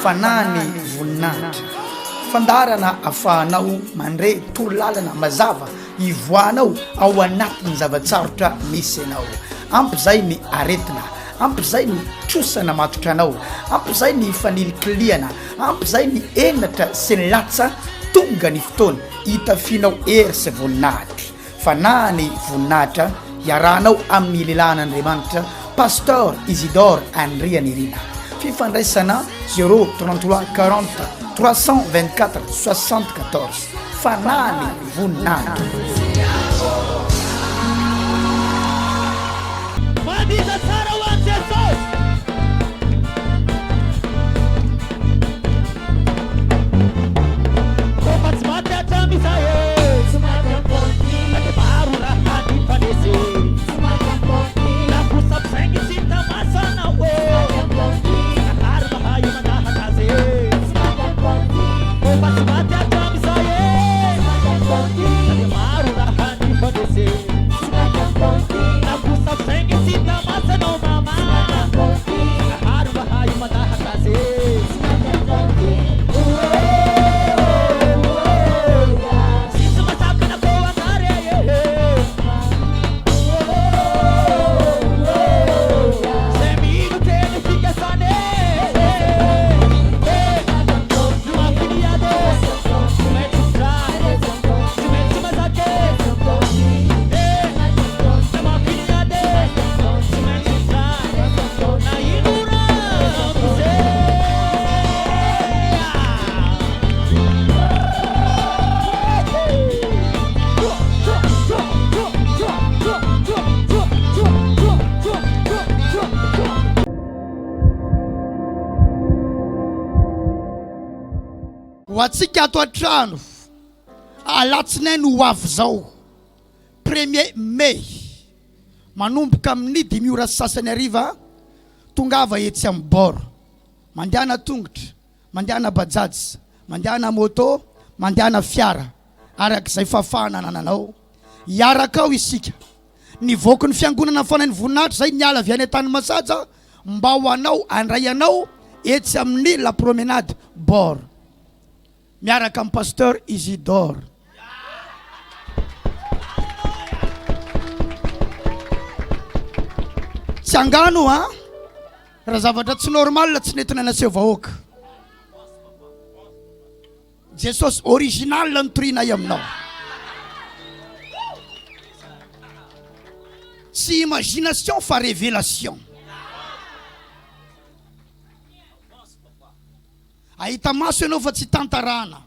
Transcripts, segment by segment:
fanany voninahitra fandarana afahanao mandre torolalana mazava ivoanao ao anatin'ny zavatsarotra misy anao ampy zay ny aretina ampy zay ny trosana matotra anao ampy zay ny fanilikiliana ampy zay ny enatra sy ny latsa tonga ny fotoana hitafianao hery sy voninahitra fanany voninahitra iarahanao amin'ny lelan'Andriamanitra Pasteur Isidore Andrianirina fifandraisana 033 40 324 74 fanany voninahitra Madiza tsara ho an'i Jesosy kofa tsy maty hatramizahy tsy maty ampôty na dia maro raha nifanesy tsy maty ampôty na bosapsaigny tsy tamasana o nahary mahayo manahakazy tsy maty ampôty kofa tsy maty hatramizahy na dia maro raha nifanesy tsy maty ampôty na bosapsaigny tsy tamasana o mama nahary mahayo manahakazy tsy maty ampôty Watsika ato an-trano alatsinainy ho avy zao 1er mai manomboka amin'ny 5 ora sasany ariva tongava etsy amin'ny bord mandehana tongotra mandehana bajaj mandehana moto mandehana fiara arak'izay fafana nananao iaraka ao isika nivoaka ny fiangonana fanany voninahitra zay niala avy any tany masaja mba ho anao andray anao etsy amin'ny la promenade bord miaraka amin'ny Pasteur Isidore tsy angano raha zavatra tsy normal tsy nentina naseho vahoaka Jesosy original nitorianay aminao tsy imagination fa révélation ahita maso ianao fa tsy tantarana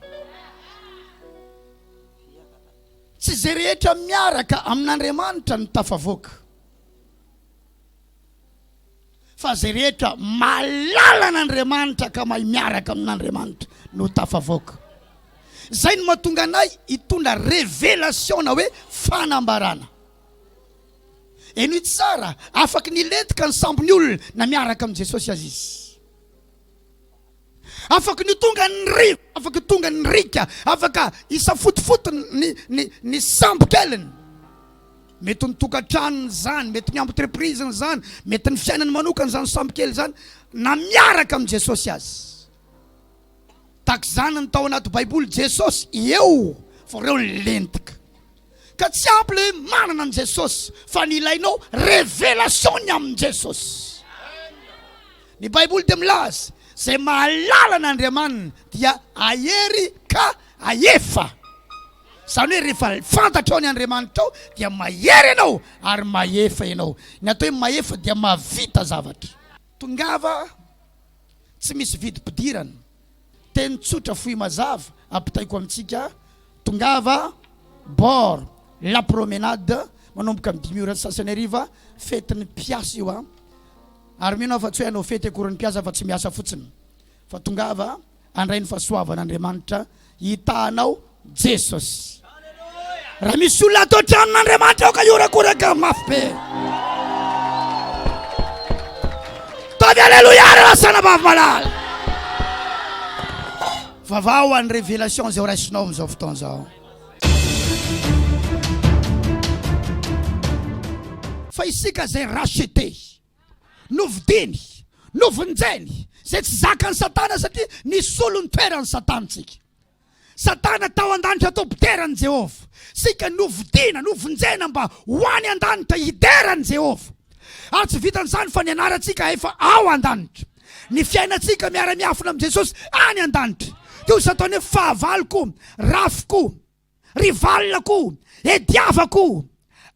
tsy zay rehetra miaraka amin'Andriamanitra ny tafavoaka fa zay rehetra malala n'Andriamanitra ka mahay miaraka amin'Andriamanitra no tafavoaka zay no mahatonga anay hitondra révélation na hoe fanambarana eno ity tsara afaka nilentika ny sambony olona na miaraka amin'ny Jesosy azy izy afaka ny tonga ny rivo afaka tonga ny rika afaka isafotofoto ny sambokeliny mety ny tokantranony zany mety ny entreprise zany mety ny fiainany manokany zany sambokely zany na miaraka amin'ny Jesosy azy tak zany ny tao anaty baiboly Jesosy eo fa reo lentika ka tsy ampy le manana ny Jesosy fa ny ilainao révélation ny amin'ny Jesosy ny baiboly dia milaza zay mahalala n'Andriamanina dia ahery ka ahefa zany hoe rehefa fantatrao ny Andriamanitra ao dia mahery ianao ary mahefa ianao ny atao hoe mahefa dia mavita zavatra tongava tsy misy vidim-pidirana teny tsotra fohy mazava ampitaiko amintsika tongava bord la promenade manomboka amin'ny 5 ora sasany ariva fetiny mpiasa io ary mino fa tsy hoe anao fety akoran'ny mpiasa fa tsy miasa fotsiny fa tongava andray ny fahasoavan'Andriamanitra hitanao Jesosy raha misy olona atao tranon'Andriamanitra ao ka iorakoraka mafy be tavy alleluia rasana vavy malala vavao any révélation zay ho raisinao amin'izao fotoana zao fa isika zay racheté novidiny novonjainy zay tsy zakany Satana satria nisy olony toerany Satantsika. Satana tao an-danitra atao piterany Jehova. Sika novidiana, novonjena mba hoany an-danitra hiderany Jehova. Ary tsy vitan'izany fa ny anaratsika efa ao an-danitra. Ny fiainatsika miara-miafina amin'ny Jesosy any an-danitra. Teo sa ataony hoe fahavaloko, rafiko, rivalako, ediavako.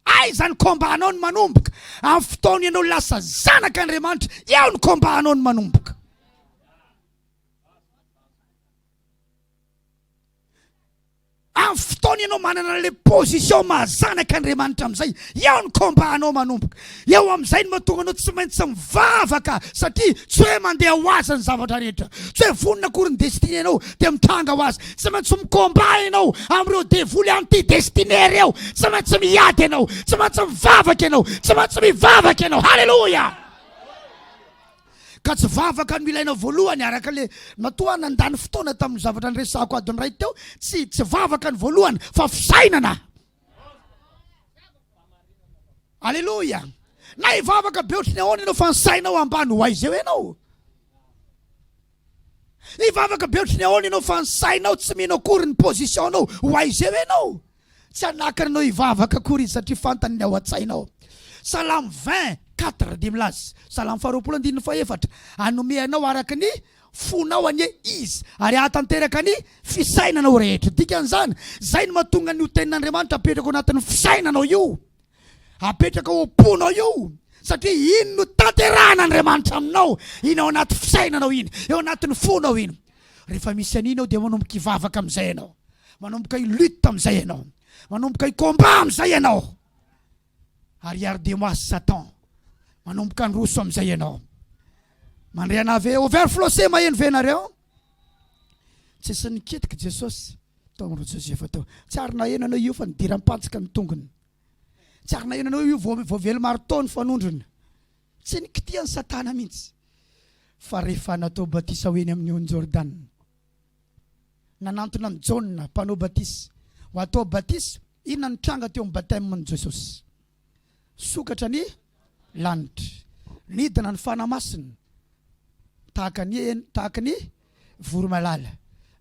Aiza ny kombanao ny manomboka. Amin'ny fotoana ianao lasa zanak'Andriamanitra, eo ny kombanao ny manomboka. Amin'ny fotoana ianao manana le position mahazanak'Andriamanitra amin'izay, eo ny kombanao manomboka. Eo amin'izay no mahatonga anao tsy maintsy mivavaka satria tsy hoe mandeha ho azy ny zavatra rehetra. Tsy hoe vonona akory ny destiné anao dia mitranga ho azy. Tsy maintsy mikomba ianao amin'ireo devoly anti-destiné reo. Tsy maintsy miady ianao, tsy maintsy mivavaka ianao, tsy maintsy mivavaka ianao. Halleluja! Ka tsy vavaka no ilaina voalohany araka le matoa nandany fotoana tamin'ny zavatra nyresako adiny ray teo. Tsy vavaka ny voalohany fa fisainana. Halleluja! Na hivavaka be otriny ahoana ianao fa ny sainao ambany ho aiza eo ianao. Hivavaka be otriny ahoana ianao fa ny sainao tsy mino akory ny positionao ho aiza eo ianao. Tsy anakana anao hivavaka akory izy satria fantany ny ao an-tsainao. Salamo 24 dia milaza. Salamo 24 anome anao araka ny fonao anie izy ary ahatanteraka ny fisainanao rehetra. Dikan'izany zay no mahatonga ny tenin'Andriamanitra apetraka ao anatin'ny fisainanao io, apetraka ao am-ponao io. Satria iny no tanterahan'Andriamanitra aminao, iny ao anaty fisainanao iny, eo anatin'ny fonao iny. Rehefa misy an'iny ao dia manomboka hivavaka amin'izay ianao, manomboka hilutte amin'izay ianao, manomboka hikomba amin'izay ianao. Regardez-moi Satan, manomboka ny roso amin'izay ianao. Mandriana ave overflosé maheno venareo. Tsy sy niketika Jesosy tao amin'ireo Josefa tao. Tsy ary naheno anao io fa nidiram-pantsika ny tongony. Tsy ary naheno anao io voavelo martao ny fanondrony. Tsy nikitiany Satana mihitsy. Fa rehefa natao batisa hoeny amin'ny on'ny Jordan, nanantona ny Jaune mpanao batisa ho atao batisa, inona nitranga teo amin'ny baptême-ny Jesosy? Sokatra ny lanitra, nidina ny fanamasina tahaka ny voromalala.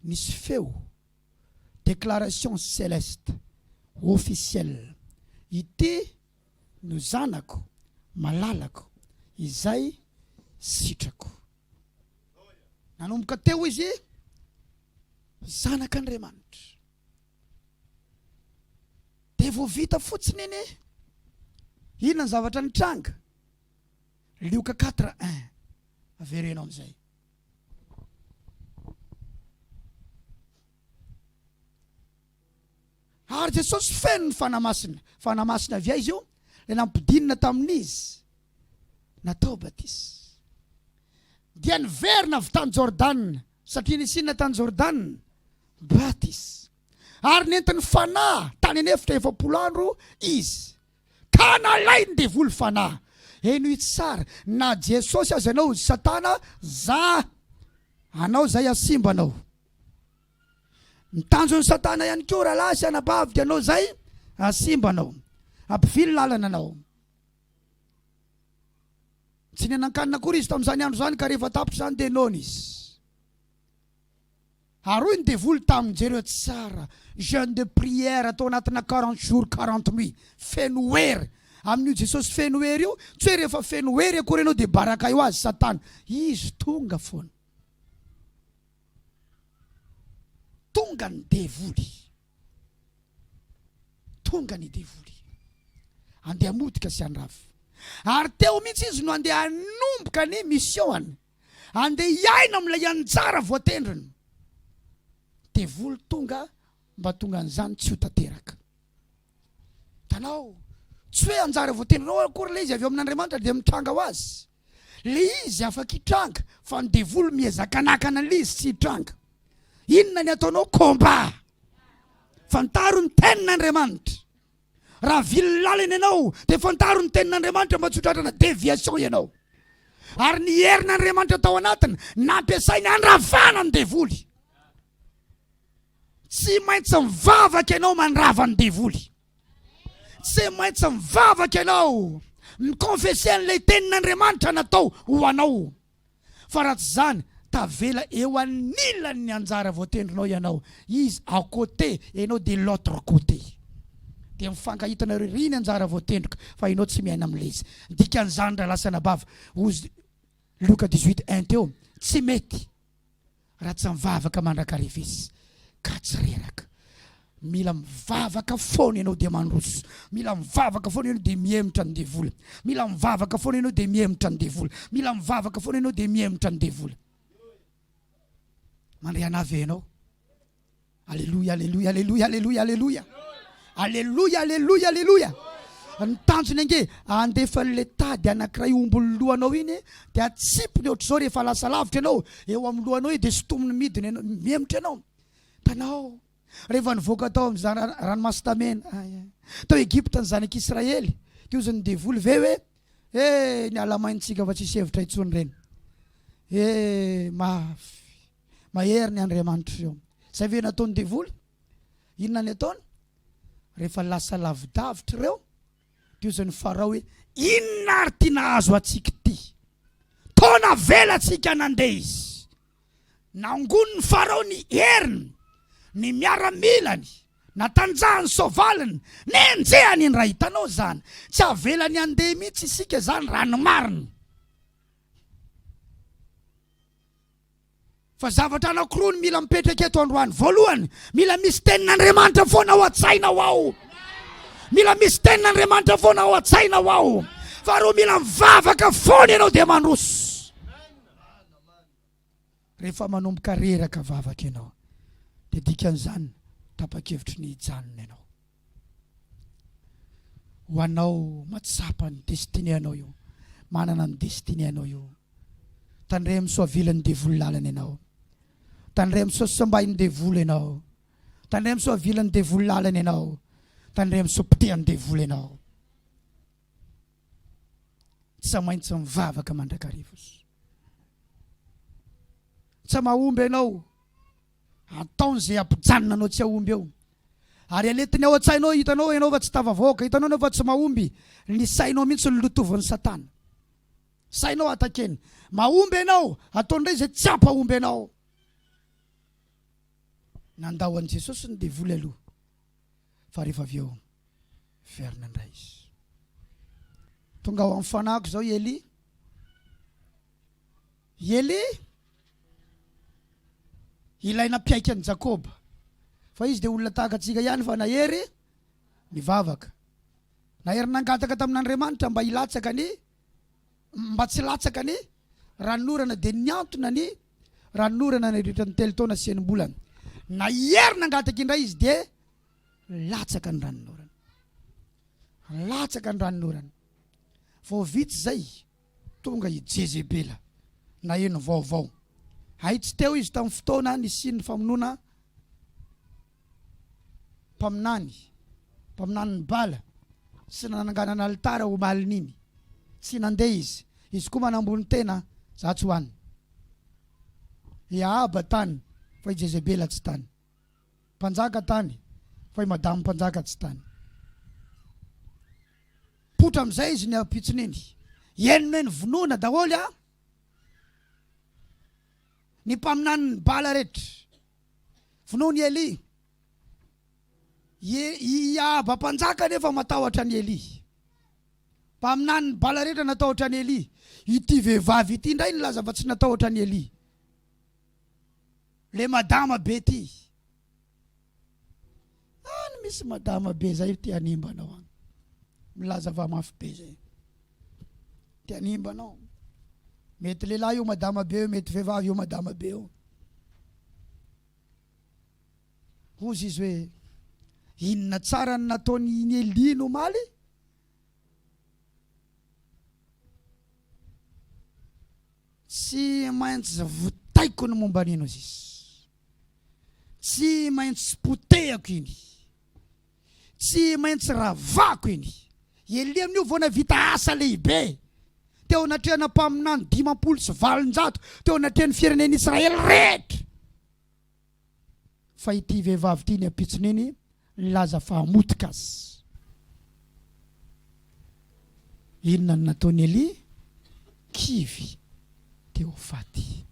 Nisy feo, déclaration céleste officielle, ity no zanako malalako izay sitrako. Nanomboka teo izy zanak'Andriamanitra. Dia vao vita fotsiny iny, inona ny zavatra nitranga? Lioka 4:1. Averenao amin'izay. Ary Jesosy feno ny fanamasina. Fanamasina avy izy io, le nampidinina tamin'izy natao batisa. Dia niverina avy tany Jordan, satria nisinina tany Jordan batisa. Ary nentiny fanahy tany anefitra 70 andro izy. Ka nalainy devoly fanahy. Eno itsy sara, na Jesosy azy anao Satana, za anao zay asimbanao. Mitanjony Satana ihany koa raha lasy anabavy anao zay asimbanao, ampivily lalana anao. Tsy nianan-kanina akory izy tamin'izany andro zany, ka rehefa tapitra zany dia nona izy. Ary hoy ny devoly tamin'ny jereo tsara, jeûne de prière atao anatina 40 jours 40 nuits, feno hery. Amin'io Jesosy feno hery io, tsy hoe rehefa feno hery akory ianao dia baraka io azy Satana. Izy tonga foana. Tonga ny devoly. Tonga ny devoly. Andeha modika sy anrafy. Ary teo mihitsy izy no andeha hanomboka ny mission-any. Andeha hiaina amin'ilay anjara voatendriny. Devoly tonga mba tonga an'izany tsy ho tanteraka. Tanao, tsy hoe anjara voatendrinao akory le izy avy amin'Andriamanitra dia mitranga ho azy. Le izy afaka hitranga, fa ny devoly miezaka-nakana le izy tsy hitranga. Inona ny ataonao? Komba. Fantaro ny tenin'Andriamanitra. Raha vily lalina ianao dia fantaro ny tenin'Andriamanitra mba tsy ho tratrana déviation ianao. Ary ny herin'Andriamanitra tao anatiny nampiasainy andravana ny devoly. Tsy maintsy mivavaka ianao mandrava ny devoly. Tsy maintsy mivavaka ianao mikonfese an'ilay tenin'Andriamanitra natao ho anao. Fa raha tsy zany tavela eo anilan'ny anjara voatendrinao ianao. Izy à côté, ianao de l'autre côté. Dia mifankahitanareo riny anjara voatendrika fa ianao tsy miaina amin'ilay izy. Dikan'izany raha lasana bava. Ozy Luka 18:1 teo. Tsy mety raha tsy mivavaka mandrakarivisy ka tsy reraka. Mila mivavaka foana ianao dia mandroso. Mila mivavaka foana ianao dia miemotra ny devola. Mila mivavaka foana ianao dia miemotra ny devola. Mila mivavaka foana ianao dia miemotra ny devola. Mandray anavy ianao. Alléluia, alléluia, alléluia, alléluia, alléluia. Alléluia, alléluia, alléluia. Ny tanjony ange andefa le tady anankiray ombony lohanao iny dia atsipony ohatr'izao rehefa lasa lavitra ianao eo amin'ny lohanao dia sotomony midiny ianao miemotra ianao. Tanao rehefa nivoaka tao amin'izany ranomasimena tao Egypta ny zanak'Israely teo zany devoly ve hoe ny alamaintsika fa tsisy hevitra intsony reny mahery ny Andriamanitra eo. Zay ve nataony devoly? Inona ny ataony? Rehefa lasa lavidavitra ireo teo zany Farao hoe inona ary tiana azo atsika ty? Taona vela atsika nandeha izy. Nangoniny Farao ny heriny, ny miaramilany, natanjahany sovaliny, nenjehany ny raha hitanao zany. Tsy avelany andeha mihitsy isika zany ranomariny. Fa zavatra anankiroa mila mipetraka eto androany. Voalohany, mila misy tenin'Andriamanitra foana ao an-tsainao ao. Mila misy tenin'Andriamanitra foana ao an-tsainao ao. Faharoa, mila mivavaka foana ianao dia mandroso. Rehefa manomboka reraka vavaka ianao dia dikan'izany tapa-kevitry ny hijanona ianao. Ho anao matsapa ny destiné anao io, manana ny destiné anao io. Tandray misoavilan'ny devoly lalana ianao. Tandray misoasambahin'ny devoly ianao. Tandray misoavilan'ny devoly lalana ianao. Tandray misopitehan'ny devoly ianao. Tsy maintsy mivavaka mandrakarivo. Tsy mahomby ianao ataony zay ampijanona anao tsy ahomby eo. Ary aletiny ao an-tsainao hitanao ianao fa tsy tafavoaka, hitanao ianao fa tsy mahomby, ny sainao mihitsy ny lotovin'ny Satana. Sainao atakeny. Mahomby ianao ataondray zay tsy ampahomby ianao. Nandao an' Jesosy ny devoly aloha fa rehefa avy eo verina indray izy. Tonga ao amin'ny fanahiko zao Eli ilaina mpiaika an'i Jakoba. Fa izy dia olona tahaka antsika ihany fa nahery nivavaka. Nahery nangataka tamin'Andriamanitra mba hilatsaka ny mba tsy latsaka ny ranorana dia niantona ny ranorana nandritra ny telo taona sy enim-bolana. Nahery nangataka indray izy dia latsaka ny ranorana. Latsaka ny ranorana. Vao vitsy zay tonga i Jezebela na eno vaovao. Haitsy teo izy tamin'ny fotoana nisy ny famonoana mpaminany ny bala sy nananganana alitara ho malininy. Tsy nandeha izy. Izy koa manambony tena za tsy hoany. Ahaba tany fa i Jezebela tsy tany. Mpanjaka tany fa i madamo mpanjaka tsy tany. Potra amin'izay izy ny apitsininy. Enony ny vonoana daholo ny mpaminany ny bala rehetra. Vonoany Eli. Ahaba mpanjaka nefa matahotra ny Eli. Mpaminany ny bala rehetra natahotra ny Eli. Ity vehivavy ity indray nilaza fa tsy natahotra ny Eli. Le madama be ty. Misy madama be zay ty animbanao any. Milaza va mafy be zay. Ty animbanao. Mety lehilahy io madama be io, mety vehivavy io madama be io. Hozy izy hoe inona tsara ny nataony ny Eli no maly? Tsy maintsy votaiko ny momba nino izy. Tsy maintsy potehako iny. Tsy maintsy ravako iny. Eli amin'io vao navita asa lehibe. Teo anatrehana mpaminany 520. Teo anatrehany firenen'ny Israely rehetra. Fa ity vehivavy ity ny apitsininy laza fahamotika azy. Inona ny nataony Eli? Kivy teo faty.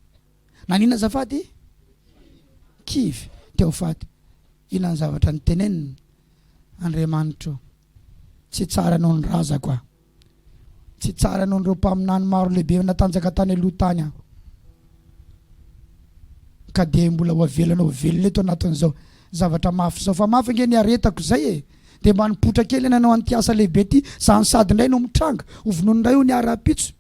Nanina zafady? Kivy teo fady. Inany zavatra ny teneniny Andriamanitro. Tsy tsara noho ny razako a. Tsy tsara noho ireo mpaminany maro lehibe natanjaka tany aloha tany a. Ka dia mbola ho avelana ho velona eto anatin'izao zavatra mafy zao. Fa mafy nge ny aretako zay e. Dia mba nipotra kely nanao an'ity asa lehibe ty. Zany sady indray no mitranga. Ovonono indray ho ny ara-pitso.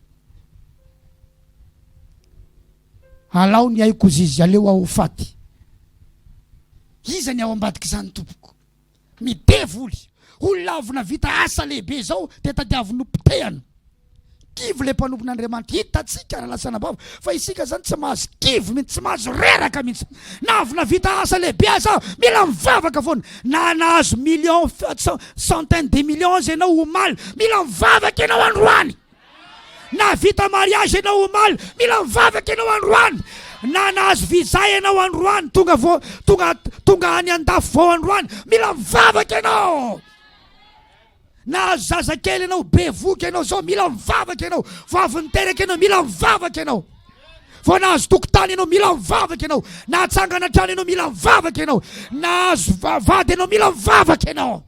Alao ny aiko zizy aleo aho faty. Iza ny ao ambadika izany tompoko. Midevoly. Olona avy vita asa lehibe zao dia tadiavy nompotehana. Kivy le mpanompon'Andriamanitra hitatsika aralasana bava. Fa isika zany tsy mahazo kivy mihitsy, tsy mahazo reraka mihitsy. Na avy navita asa lehibe aza mila mivavaka foana. Na nahazo million, centaine de millions ianao omaly, mila mivavaka ianao androany. Na vita mariage ianao omaly, mila mivavaka ianao androany. Na nahazo visa ianao androany, tonga any andafo vao androany, mila mivavaka ianao. Na zazakely ianao, bevoka ianao zao, mila mivavaka ianao. Vavy niteraka ianao, mila mivavaka ianao. Vao nahazo tokotany ianao, mila mivavaka ianao. Na atsangana trano ianao, mila mivavaka ianao. Na azo vady ianao, mila mivavaka ianao.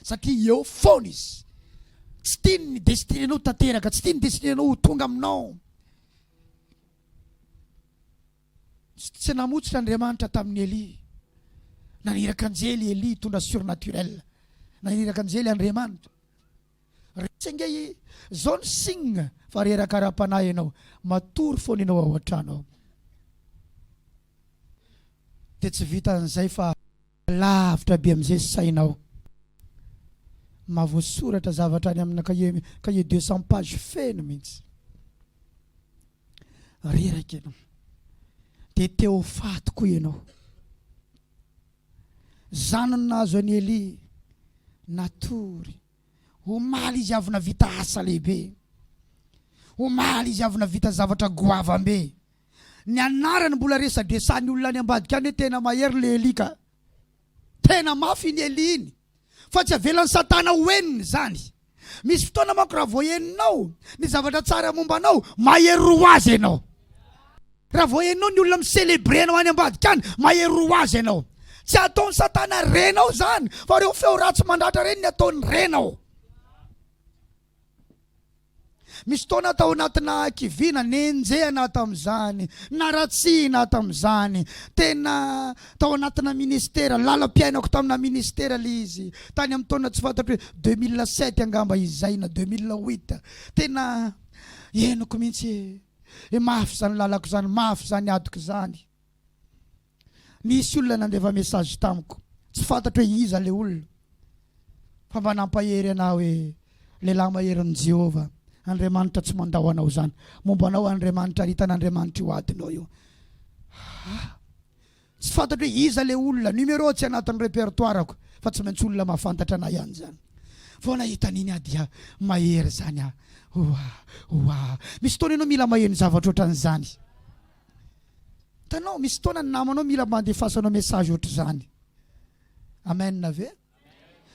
Satria eo foana izy. Tsy tiany ny destiné anao tanteraka, tsy tiany destiné anao tonga aminao. Tsy namotsitra Andriamanitra tamin'ny Eli. Naniraka anjely Eli tondra surnaturel. Naniraka anjely Andriamanitra. Retsy nge zao ny signe fa reraka ara-panahy ianao. Matory foana ianao ao an-trano. Dia tsy vita an'izay fa lavitra be amin'izay sainao. Mahavoasoratra zavatra any amina cahier 200 page feno mihitsy. Reraka ianao. Dia teo faty koa ianao. Zanony nahazo any Eli. Natory. Omaly izy avy navita asa lehibe. Omaly izy avy navita zavatra goavambe. Ny anarany mbola resadresany olona any ambadika any tena mahery le Eli ka. Tena mafy ny Eli iny. Fa tsy avelany Satana hoeniny zany. Misy fotoana manko raha voaheninao ny zavatra tsara mombanao, mahery roa azy ianao. Raha voaheninao ny olona miselebrenao any ambadika any, mahery roa azy ianao. Tsy ataony Satana renao zany, fa reo feo ratsy mandratra reny ny ataony renao. Misy fotoana tao anatina kiviana, nenjehana tamin'izany, naratsina tamin'izany, tena tao anatina ministera, lalam-piainako tamina ministera lizy. Tany amin'ny taona tsy fantatra hoe 2007 angamba izay na 2008. Tena henoko mihitsy, mafy zany lalako zany, mafy zany adiko zany. Nisy olona nandefa message tamiko, tsy fantatra hoe iza le olona. Fa mba nampahery anao hoe lehilahy maherin'i Jehova. Andriamanitra tsy mandao anao zany. Mombanao Andriamanitra, ritan'Andriamanitra io adinao io. Tsy fantatra hoe iza le olona, numéro tsy anatin'ny répertoireko, fa tsy maintsy olona mahafantatra anay ihany zany. Vao nahita niny adia mahery zany a. Misy fotoana ianao mila maheno zavatra ohatran'izany. Tanao misy fotoana ny namanao mila mandefasanao message ohatran'izany. Amen na ve?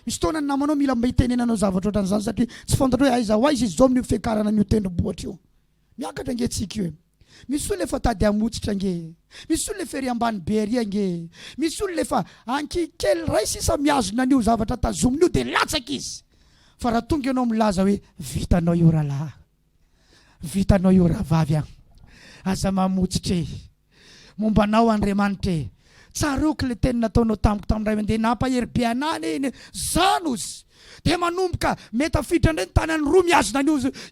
Misy fotoana ny namanao mila mahitenenanao zavatra ohatran'izany satria tsy fantatra hoe aiza ho aiza izy zao amin'ny fiakarana an'io tendrombohitra io. Miakatra nge tsika io. Misy olona efa tady hamotsitra nge. Misy olona efa ery ambany be ria nge. Misy olona efa ankikely ray sisa miazona an'io zavatra tazomin'io dia latsaka izy. Fa raha tonga ianao milaza hoe vitanao io rahalahy, vitanao io rahavavy a, aza mamotsitra e, mombanao Andriamanitra. Tsaroky le teny nataonao tamiko tamin'iray mandeha nampahery be anany eny zanos. Dia manomboka metafiditra indray ny tanany roa miazona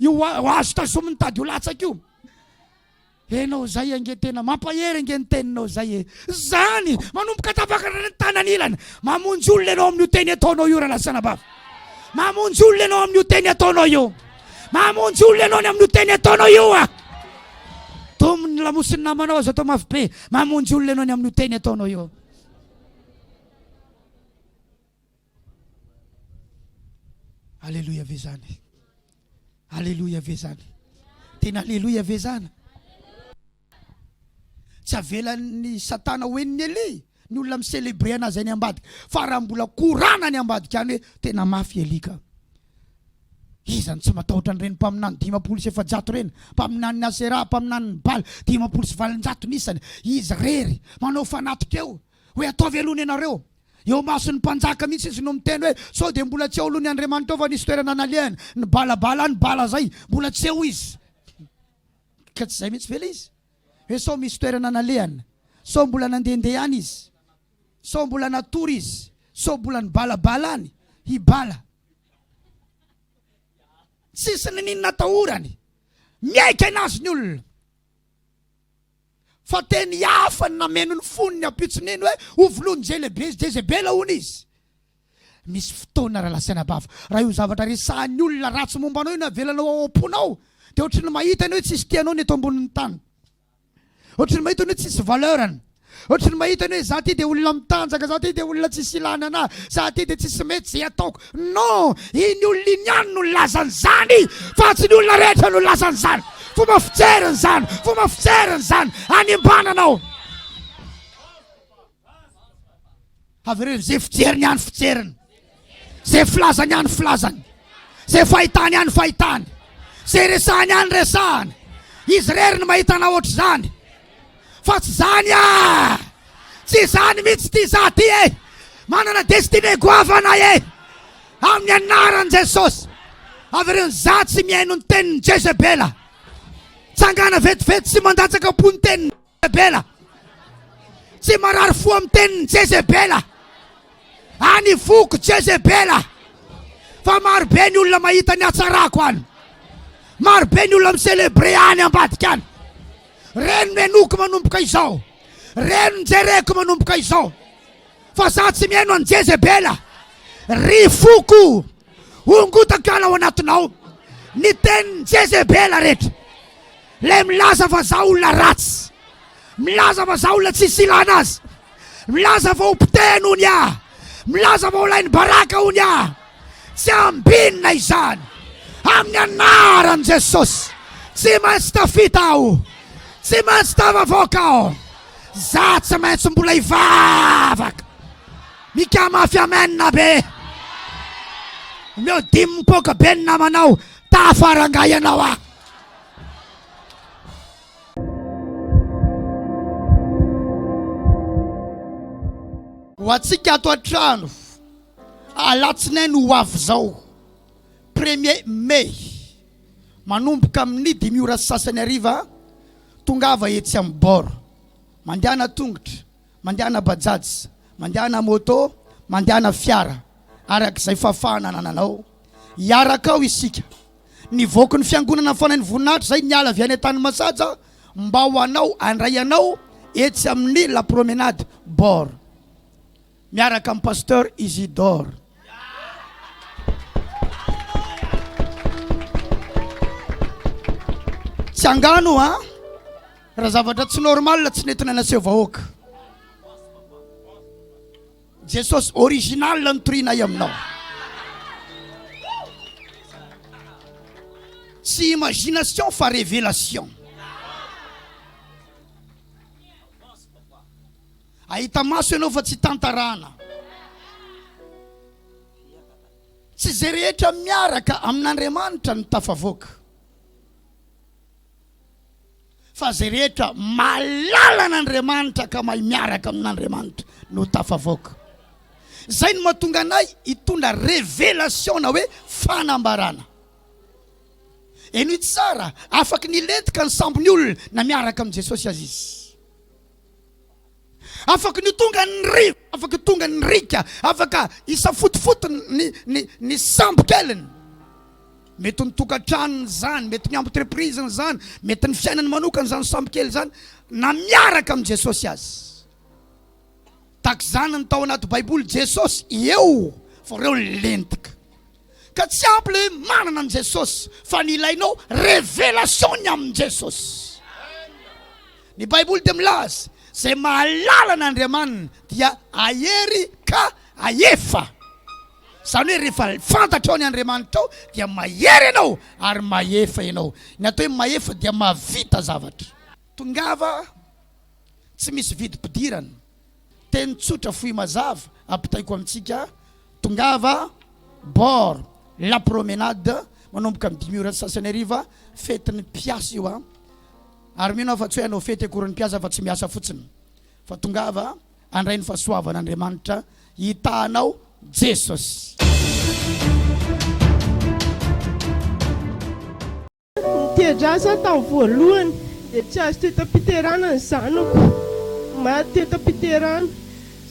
io azo tazomin'ny tady io latsaka io. Enao zay ange tena mampahery ange ny teninao zay e. Zany manomboka tapakana ny tanany ilana. Mamonjy olona ianao amin'io teny ataonao io rahalasana bava. Mamonjy olona ianao amin'io teny ataonao io. Mamonjy olona ianao amin'io teny ataonao io a. Tomony lamosiny namanao azo atao mafy be. Mamonjy olona ianao amin'io teny ataonao io. Alléluia ve zany. Alléluia ve zany. Tena alléluia ve zany. Tsy avelan'ny Satana hoeniny Eli, ny olona miselebre anazy any ambadika. Fa raha mbola korana any ambadika any hoe tena mafy Eli ka. Izany tsy matahotra an'ireny mpaminany 500 reny, mpaminany ny asera, mpaminany ny bala 500 nisany. Izy rery manao fanatika eo hoe ataovy alony ianareo. Eo mason'ny mpanjaka mihitsy izy no miteny hoe sao dia mbola tsy eo alohan'ny Andriamanitra fa nisy toerana nalehany ny balabala ny bala zay mbola tsy eo izy. Ka tsy zay mihitsy vela izy hoe sao misy toerana nalehany, sao mbola nandehandeha any izy, sao mbola natory izy, sao mbola ny balabala any hibala. Sisy ny ninona tahorany miaika anazy ny olona. Fa teny hafa ny nameno ny foniny ampitsineny hoe ovoloany Jezebela hony izy. Misy fotoana raha lasana bava, raha io zavatra resahan'ny olona ratsy mombanao io na velanao ao am-ponao, dia ohatry ny mahita ny hoe tsisy tianao ny eto ambonin'ny tany, ohatry ny mahita ny hoe tsisy valeurany, ohatry ny mahita ny hoe za ty dia olona mitanjaka, za ty dia olona tsisy ilana ana, za ty dia tsisy mety zay ataoko. Non, iny olona iny ihany no lazan'izany, fa tsy ny olona rehetra no lazan'izany. Fomba fijeriny zany, fomba fijeriny zany animbananao. Avereny zay fijeriny ihany fijeriny, zay filazany ihany filazany, zay fahitany ihany fahitany, zay resahany ihany resahany. Izy rery ny mahitana ohatry zany, fa tsy zany tsy zany mihitsy ty za ty manana destiné goavana amin'ny anaran'i Jesosy. Avereny za tsy mihaino ny tenin'ny Jezebela, tsangana vetivety tsy mandatsaka po ny tenin'ny Jezebela, tsy marary fo amin'ny tenin'ny Jezebela, any voko Jezebela. Fa marobe ny olona mahita ny hatsarako any, marobe ny olona miselebre any ambadika any. Reno menoko manomboka izao, reno njereko manomboka izao, fa za tsy mihaino any Jezebela. Ry foko ongotaka ao anatinao ny tenin'ny Jezebela rehetra, le milaza fa za olona ratsy, milaza fa za olona tsisy ilana azy, milaza fa ompiteny hony milaza fa olainy baraka hony tsy ambinina izany amin'ny anaran'i Jesosy. Tsy maintsy tafita aho, tsy maintsy tavavoaka aho, za tsy maintsy mbola hivavaka. Mikamafy amenna be, meo dimy mipoka be ny namanao, tafaranga ianao Ho atsika ato an-trano, alatsinainy ho avy zao 1er May, manomboka amin'ny 5 sasany ariva, tongava etsy amin'ny bord, mandehana tongotra, mandehana bajaj, mandehana moto, mandehana fiara, arak'izay fafana nananao. Iaraka ao isika, nivoaka ny fiangonana fanainy voninahitra zay niala avy any tany masaja mba ho anao andray anao etsy amin'ny la promenade bord, miaraka amin'ny Pasteur Isidore. Tsy angano raha zavatra tsy normal tsy nentina naseho vahoaka. Jesosy original ny torina aminao, tsy imagination fa révélation. Ahita maso ianao fa tsy tantarana. Tsy zay rehetra miaraka amin'Andriamanitra no tafavoaka, fa zay rehetra malala n'Andriamanitra ka mahay miaraka amin'Andriamanitra no tafavoaka. Zay no mahatonga anay hitondra révélation na hoe fanambarana. Eny tsara afaka nilentika ny sambony olona na miaraka amin'ny Jesosy azy izy. Afaka ny tonga ny rivo, afaka tonga ny rika, afaka isafotofoto ny sambo keliny. Mety ny tokantranony zany, mety ny entreprise zany, mety ny fiainany manokany zany sambo kely zany, na miaraka amin'ny Jesosy azy. Tak zany ny tao anaty Baiboly Jesosy eo, fa reo lentika. Ka tsy ampy le manana amin'ny Jesosy, fa ny ilainao révélation ny amin'ny Jesosy. Ny Baiboly dia milaza, zay mahalala n'Andriamanina dia ahery ka ahefa. Zany hoe rehefa fantatrao ny Andriamanitra ao dia mahery ianao ary mahefa ianao. Ny atao hoe mahefa dia mavita zavatra. Tongava tsy misy vidim-pidirana, teny tsotra fohy mazava ampitaiko amintsika. Tongava bord la promenade, manomboka amin'ny 10 ora sasany ariva fetiny mpiasa io ary mino fa tsy hoe anao fety akorin'ny mpiasa fa tsy miasa fotsiny fa tongava andray ny fahasoavana Andriamanitra hitanao Jesosy. Tedrasa tao voalohany dia tsy azo toetam-piterana ny zanako maty toetam-piterana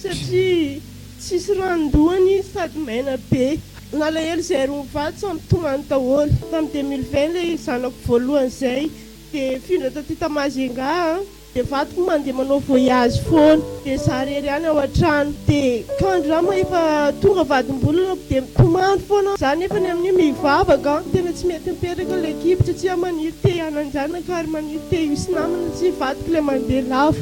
satria tsisy ranondohany sady maina be. Nalahelo zay rovato samy tomany daholo tamin'ny 2020 ilay zanako voalohany izay dia findra taty Tamazenga dia vatoko mandeha manao voyage foana dia za rery ihany ao an-trano dia kandro raha efa tonga vadim-bolana dia tomany foana za nefa ny amin'ny mivavaka tena tsy mety mipetraka ilay ekipa satria maniry te hanan-janaka ary maniry te hisy namana tsy vatoko ilay mandeha lava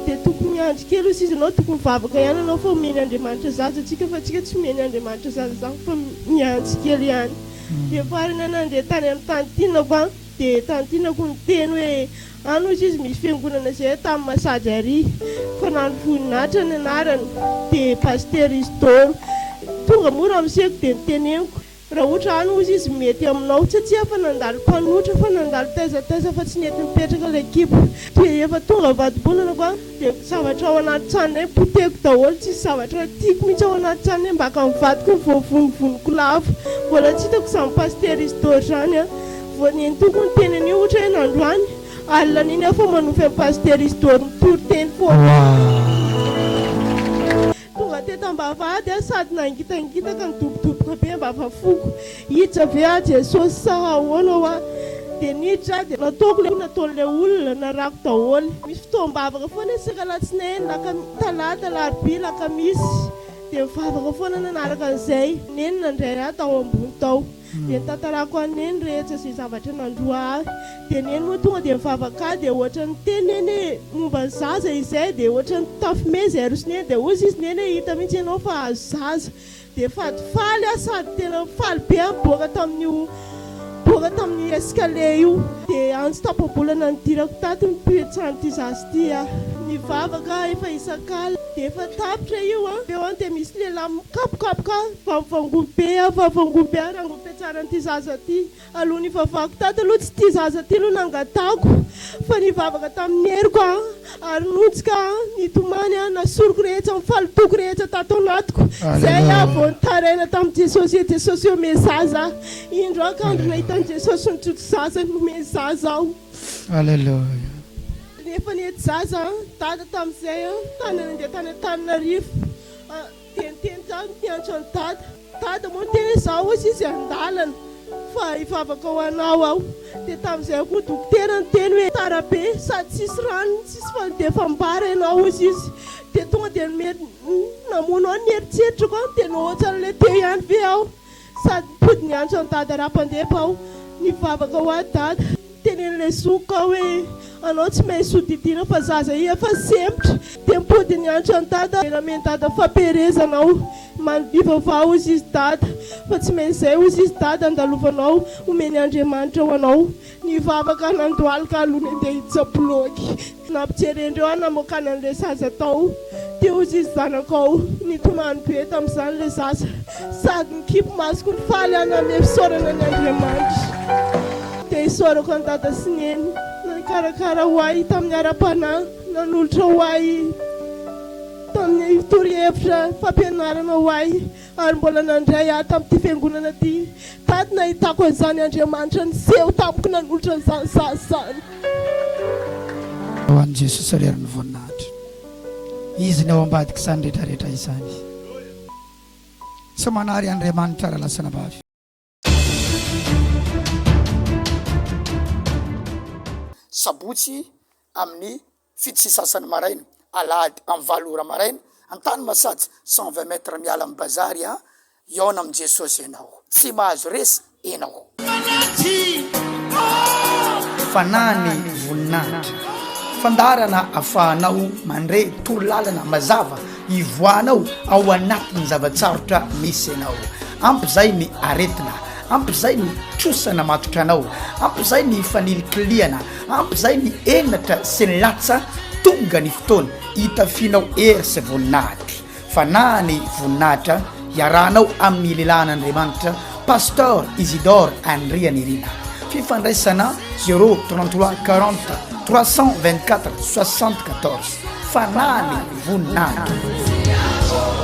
dia tokony miandry kely izy ianao tokony mivavaka ihany anao fa omeny Andriamanitra zaza tsika fa tsika tsy omeny Andriamanitra zaza zany fa miandry kely ihany dia farina nandeha tany amin'ny tantinako dia tantinako niteny hoe ano izy misy fiangonana zay tamin'ny Masady ary fa nandro voninahitra ny anarany dia Pasteur Isidore tonga mora amin'seko dia niteneniko raha ohatra ano izy mety aminao satria fa nandalo mpanotra fa nandalo taizataiza fa tsy nety mipetraka ilay ekipa dia efa tonga vadim-bolana koa dia zavatra ao anaty tranonay poteko daholo tsisy zavatra tiako mihitsy ao anaty tranonay mbaka mivadiko ny voavonivoniko lava mbola tsy hitako izany Pasteur Isidore zany voaneny tokony tenany io ohatra hoe nandroany alina niny aho fa manofy amin'ny Pasteur Isidore mitory teny foana tonga tetam-bavahady sady nangitangitaka nidobodoboka be mbavafoko hiditra ave Jesosy sa ahoana dia niditra dia nataon'ilay olona narako daholo misy fotoam-bavaka foana isaka latsinainy talata larobia lakamisy dia mivavaka foana nanaraka an'izay neny nandray ahy tao ambony tao dia nitantarako aneny rehetra izay zavatra nandroa ahy dia neny moa tonga dia mivavaka dia ohatra ny teneny momba ny zaza izay dia ohatra ny tafimeza arosoneny dia ozy izy neny hita mihitsy ianao fa azo zaza dia fatifaly aho sady tena faly be boaka tamin'ny escalier io dia antsy tapabolana nidirako tato mipetsany ty zazy ty nivavaka efa isakala dia efa tapitra io eo dia misy lehilahy mikapokapoka vavangombe rangombe tsara n'ity zaza ty aloha nivavako tato aloha tsy ty zaza ty aloha nangatako fa nivavaka tamin'ny heriko ary notsika nitomany nasoroko rehetra mifalitoko rehetra tato anatiko zay vao nitaraina tamin'ny Jesosy eo me zaza indro akandro nahitan'i Jesosy nitsotro zaza nome zaza aho. Alleluia. Nefa nety zaza dada tamin'izay tany nandeha tany Antananarivo dia niteny zaho niantso any dada moa niteny izaho ozy izy andalana fa hivavaka ho anao aho dia tamin'izay koa dokotera niteny hoe tara be sady tsisy rano tsisy fandefam-bara ianao ozy izy dia tonga dia namono aho nieritseritra dia nohoatran'ilay teo ihany ve aho sady pody niantso any dada raha-pandefa aho nivavaka ho ahy dada tenen'ilay zoka hoe anao tsy mahay sodidina fa zaza efa sempotra dia mipody niantso any dada rameny dada famperezanao manodiva va ozy izy dada fa tsy main'izay ozy izy dada andalovanao omeny Andriamanitra ho anao nivavaka nandoalika alohany andeha hitsapoloky nampitserendreo aho namokany an'ilay zaza tao dia ozy izy zanakao nitomany be tamin'izany ilay zaza sady nikipo masoko ny faly any ame fisaorana ny Andriamanitra dia isaorako any dada sy neny nikarakara ho ahy tamin'ny ara-panahy nanolotra ho ahy tamin'ny torohevitra fampianarana ho ahy ary mbola nandray ahy tamin'ity fiangonana ty tady nahitako an'izany Andriamanitra niseho tamiko nanolotra an'izany zazany ho an'i Jesosy ariary ny voninahitra izy ny ao ambadika izany rehetrarehetra izany tsy manary Andriamanitra raha lasana vavy. Sabotsy amin'ny fito sy sasany maraina alahady amin'ny 7 ora maraina antany Masady 120 metra miala amin'ny bazary iona amin'ny Jesosy ianao tsy mahazo resy ianao fanany voninahitra fandarana afahanao mandre toro lalana mazava ivoanao ao anatin'ny zavatsarotra misy ianao ampy zay ny aretina ampy zay ny trosana matotra anao ampy zay ny fanilikiliana ampy zay ny enatra sy ny latsa tonga ny fotoana hitafinao ery sy voninahitra fanany voninahitra iarahanao amin'ny lelan'Andriamanitra Pasteur Isidore Andrianirina. Fifandraisana 033 40 324 74. Fanany voninahitra.